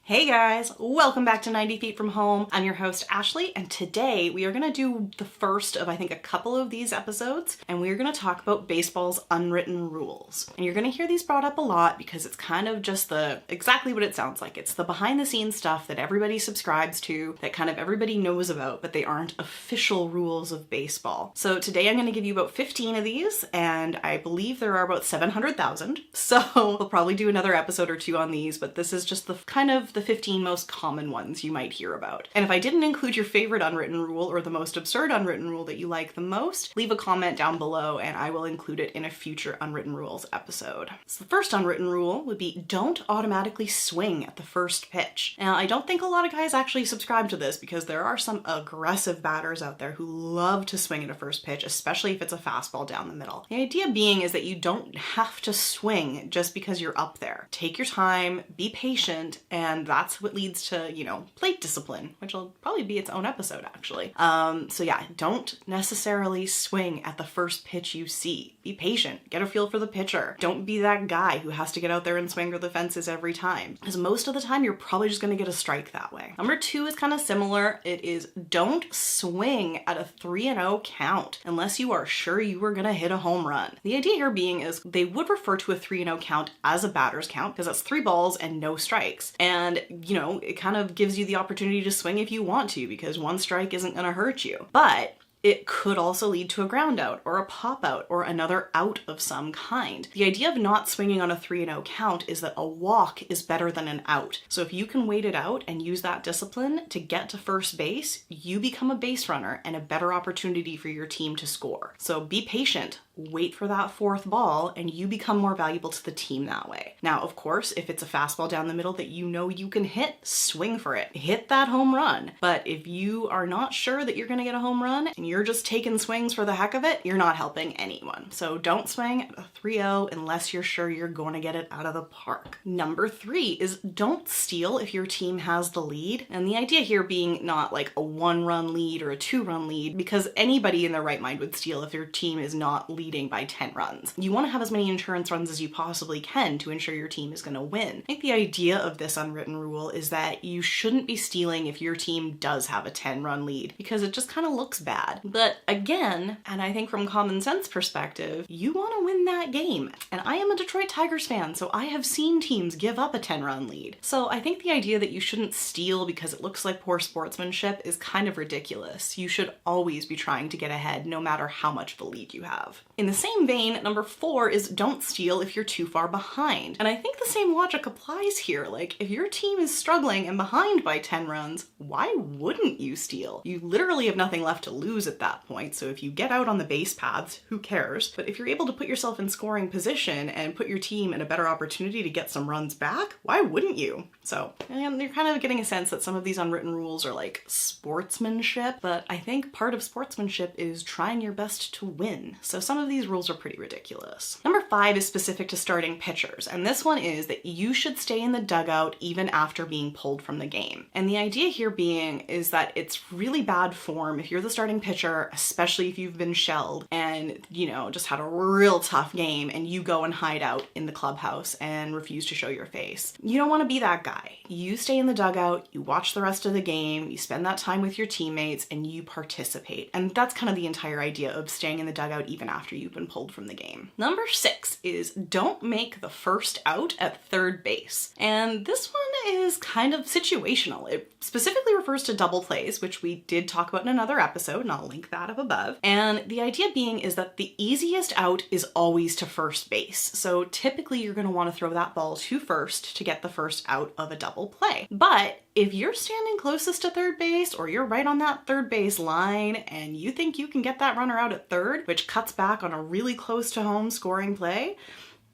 Hey guys, welcome back to 90 Feet From Home. I'm your host Ashley, and today we are going to do the first of I think a couple of these episodes, and we are going to talk about baseball's unwritten rules. And you're going to hear these brought up a lot because it's kind of just exactly what it sounds like. It's the behind the scenes stuff that everybody subscribes to, that kind of everybody knows about, but they aren't official rules of baseball. So today I'm going to give you about 15 of these, and I believe there are about 700,000. So we'll probably do another episode or two on these, but this is just the 15 most common ones you might hear about. And if I didn't include your favorite unwritten rule or the most absurd unwritten rule that you like the most, leave a comment down below and I will include it in a future unwritten rules episode. So the first unwritten rule would be don't automatically swing at the first pitch. Now, I don't think a lot of guys actually subscribe to this because there are some aggressive batters out there who love to swing at a first pitch, especially if it's a fastball down the middle. The idea being is that you don't have to swing just because you're up there. Take your time, be patient, and that's what leads to, plate discipline, which will probably be its own episode actually. So yeah, don't necessarily swing at the first pitch you see. Be patient, get a feel for the pitcher. Don't be that guy who has to get out there and swing for the fences every time, because most of the time you're probably just gonna get a strike that way. Number 2 is kind of similar. It is don't swing at a 3-0 count unless you are sure you are gonna hit a home run. The idea here being is they would refer to a 3-0 count as a batter's count because that's 3 balls and no strikes. And it kind of gives you the opportunity to swing if you want to, because 1 strike isn't gonna hurt you. But it could also lead to a ground out or a pop out or another out of some kind. The idea of not swinging on a 3-0 count is that a walk is better than an out. So if you can wait it out and use that discipline to get to first base, you become a base runner and a better opportunity for your team to score. So be patient. Wait for that 4th ball and you become more valuable to the team that way. Now, of course, if it's a fastball down the middle that you can hit, swing for it. Hit that home run. But if you are not sure that you're gonna get a home run and you're just taking swings for the heck of it, you're not helping anyone. So don't swing at a 3-0 unless you're sure you're going to get it out of the park. Number 3 is don't steal if your team has the lead. And the idea here being not like a 1-run lead or a 2-run lead, because anybody in their right mind would steal if their team is not leading by 10 runs. You want to have as many insurance runs as you possibly can to ensure your team is going to win. I think the idea of this unwritten rule is that you shouldn't be stealing if your team does have a 10-run lead, because it just kind of looks bad. But again, and I think from common sense perspective, you want to win that game. And I am a Detroit Tigers fan, so I have seen teams give up a 10-run lead. So I think the idea that you shouldn't steal because it looks like poor sportsmanship is kind of ridiculous. You should always be trying to get ahead no matter how much of a lead you have. In the same vein, number 4 is don't steal if you're too far behind. And I think the same logic applies here. Like, if your team is struggling and behind by 10 runs, why wouldn't you steal? You literally have nothing left to lose at that point, so if you get out on the base paths, who cares? But if you're able to put yourself in scoring position and put your team in a better opportunity to get some runs back, why wouldn't you? So, and you're kind of getting a sense that some of these unwritten rules are like sportsmanship, but I think part of sportsmanship is trying your best to win. So some of these rules are pretty ridiculous. Number 5 is specific to starting pitchers, and this one is that you should stay in the dugout even after being pulled from the game. And the idea here being is that it's really bad form if you're the starting pitcher, especially if you've been shelled and, just had a real tough game and you go and hide out in the clubhouse and refuse to show your face. You don't want to be that guy. You stay in the dugout, you watch the rest of the game, you spend that time with your teammates, and you participate. And that's kind of the entire idea of staying in the dugout even after you've been pulled from the game. Number 6 is don't make the first out at third base. And this one is kind of situational. It specifically refers to double plays, which we did talk about in another episode, and I'll link that up above. And the idea being is that the easiest out is always to first base. So typically you're going to want to throw that ball to first to get the first out of a double play. But if you're standing closest to third base, or you're right on that third base line and you think you can get that runner out at third, which cuts back on a really close to home scoring play,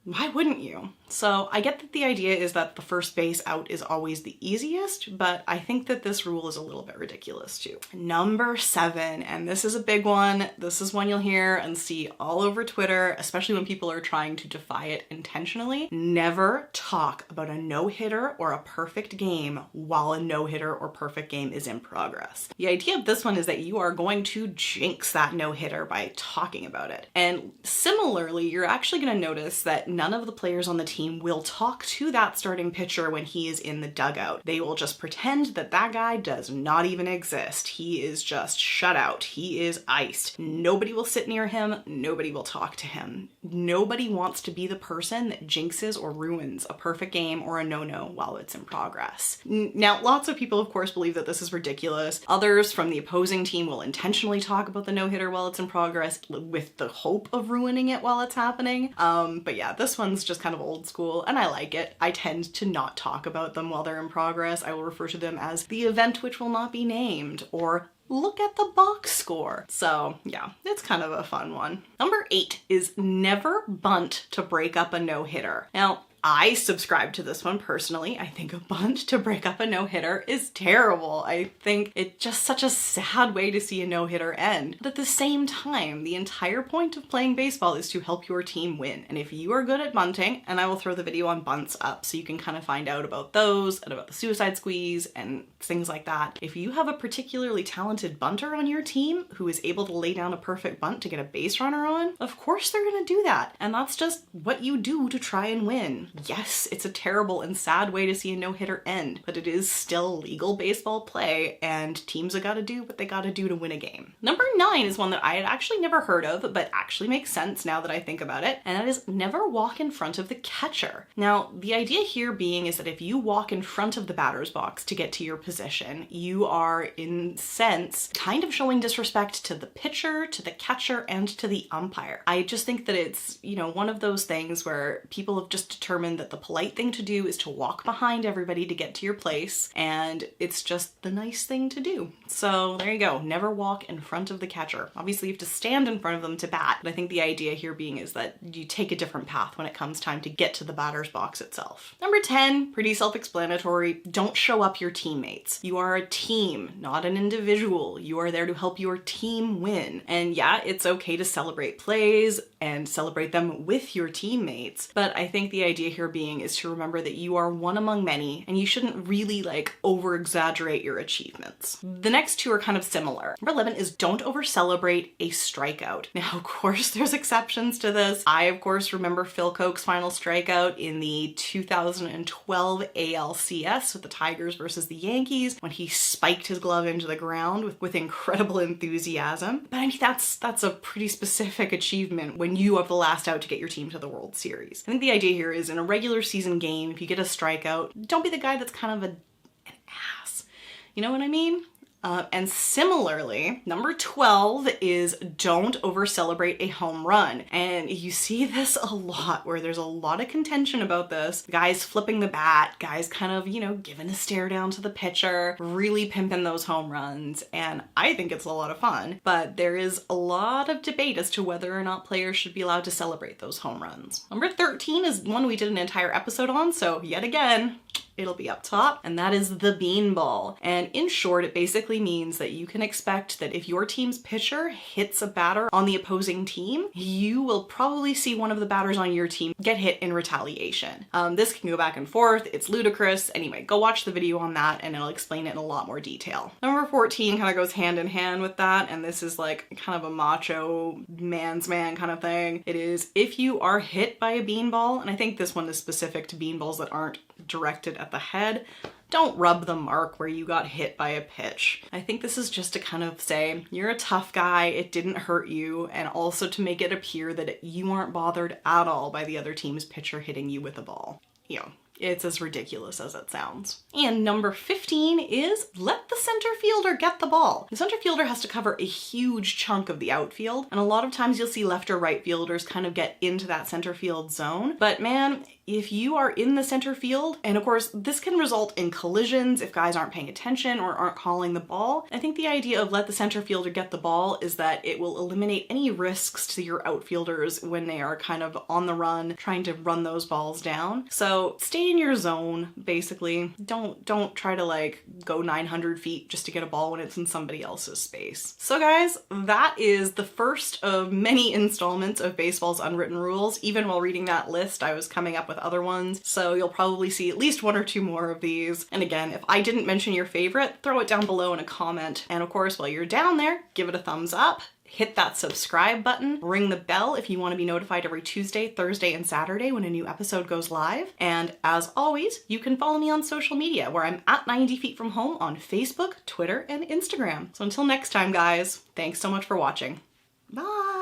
why wouldn't you? So I get that the idea is that the first base out is always the easiest, but I think that this rule is a little bit ridiculous too. Number 7, and this is a big one. This is one you'll hear and see all over Twitter, especially when people are trying to defy it intentionally. Never talk about a no-hitter or a perfect game while a no-hitter or perfect game is in progress. The idea of this one is that you are going to jinx that no-hitter by talking about it. And similarly, you're actually going to notice that none of the players on the team will talk to that starting pitcher when he is in the dugout. They will just pretend that that guy does not even exist. He is just shut out. He is iced. Nobody will sit near him. Nobody will talk to him. Nobody wants to be the person that jinxes or ruins a perfect game or a no-no while it's in progress. Now, lots of people, of course, believe that this is ridiculous. Others from the opposing team will intentionally talk about the no-hitter while it's in progress with the hope of ruining it while it's happening. But yeah, this one's just kind of old school and I like it. I tend to not talk about them while they're in progress. I will refer to them as the event which will not be named or look at the box score. So yeah, it's kind of a fun one. Number 8 is never bunt to break up a no-hitter. Now, I subscribe to this one personally. I think a bunt to break up a no-hitter is terrible. I think it's just such a sad way to see a no-hitter end. But at the same time, the entire point of playing baseball is to help your team win. And if you are good at bunting, and I will throw the video on bunts up so you can kind of find out about those and about the suicide squeeze and things like that. If you have a particularly talented bunter on your team who is able to lay down a perfect bunt to get a base runner on, of course they're gonna do that. And that's just what you do to try and win. Yes, it's a terrible and sad way to see a no-hitter end, but it is still legal baseball play and teams have got to do what they got to do to win a game. Number 9 is one that I had actually never heard of, but actually makes sense now that I think about it, and that is never walk in front of the catcher. Now, the idea here being is that if you walk in front of the batter's box to get to your position, you are, in sense, kind of showing disrespect to the pitcher, to the catcher, and to the umpire. I just think that it's, one of those things where people have just determined that the polite thing to do is to walk behind everybody to get to your place, and it's just the nice thing to do. So there you go, never walk in front of the catcher. Obviously you have to stand in front of them to bat, but I think the idea here being is that you take a different path when it comes time to get to the batter's box itself. Number 10, pretty self-explanatory, don't show up your teammates. You are a team, not an individual. You are there to help your team win. And yeah, it's okay to celebrate plays and celebrate them with your teammates, but I think the idea here being is to remember that you are one among many and you shouldn't really over exaggerate your achievements. The next two are kind of similar. Number 11 is don't over celebrate a strikeout. Now, of course, there's exceptions to this. I, of course, remember Phil Koch's final strikeout in the 2012 ALCS with the Tigers versus the Yankees when he spiked his glove into the ground with incredible enthusiasm. But I mean, that's a pretty specific achievement when you have the last out to get your team to the World Series. I think the idea here is in a regular season game, if you get a strikeout, don't be the guy that's kind of an ass. You know what I mean? And similarly, number 12 is don't over celebrate a home run. And you see this a lot where there's a lot of contention about this. Guys flipping the bat, guys kind of, giving a stare down to the pitcher, really pimping those home runs. And I think it's a lot of fun, but there is a lot of debate as to whether or not players should be allowed to celebrate those home runs. Number 13 is one we did an entire episode on, so yet again, it'll be up top, and that is the beanball. And in short, it basically means that you can expect that if your team's pitcher hits a batter on the opposing team, you will probably see one of the batters on your team get hit in retaliation. This can go back and forth, it's ludicrous. Anyway, go watch the video on that and it'll explain it in a lot more detail. Number 14 kind of goes hand in hand with that, and this is kind of a macho man's man kind of thing. It is if you are hit by a beanball, and I think this one is specific to beanballs that aren't directed at the head, don't rub the mark where you got hit by a pitch. I think this is just to kind of say you're a tough guy, it didn't hurt you, and also to make it appear that you aren't bothered at all by the other team's pitcher hitting you with a ball. It's as ridiculous as it sounds. And number 15 is let the center fielder get the ball. The center fielder has to cover a huge chunk of the outfield, and a lot of times you'll see left or right fielders kind of get into that center field zone. But man, if you are in the center field, and of course this can result in collisions if guys aren't paying attention or aren't calling the ball. I think the idea of let the center fielder get the ball is that it will eliminate any risks to your outfielders when they are kind of on the run, trying to run those balls down. So stay in your zone, basically. Don't try to like go 900 feet just to get a ball when it's in somebody else's space. So guys, that is the first of many installments of baseball's unwritten rules. Even while reading that list, I was coming up with other ones, so you'll probably see at least 1 or 2 more of these. And again, if I didn't mention your favorite, throw it down below in a comment. And of course, while you're down there, give it a thumbs up. Hit that subscribe button, ring the bell if you want to be notified every Tuesday, Thursday, and Saturday when a new episode goes live. And as always, you can follow me on social media where I'm at 90 Feet From Home on Facebook, Twitter, and Instagram. So until next time, guys, thanks so much for watching. Bye!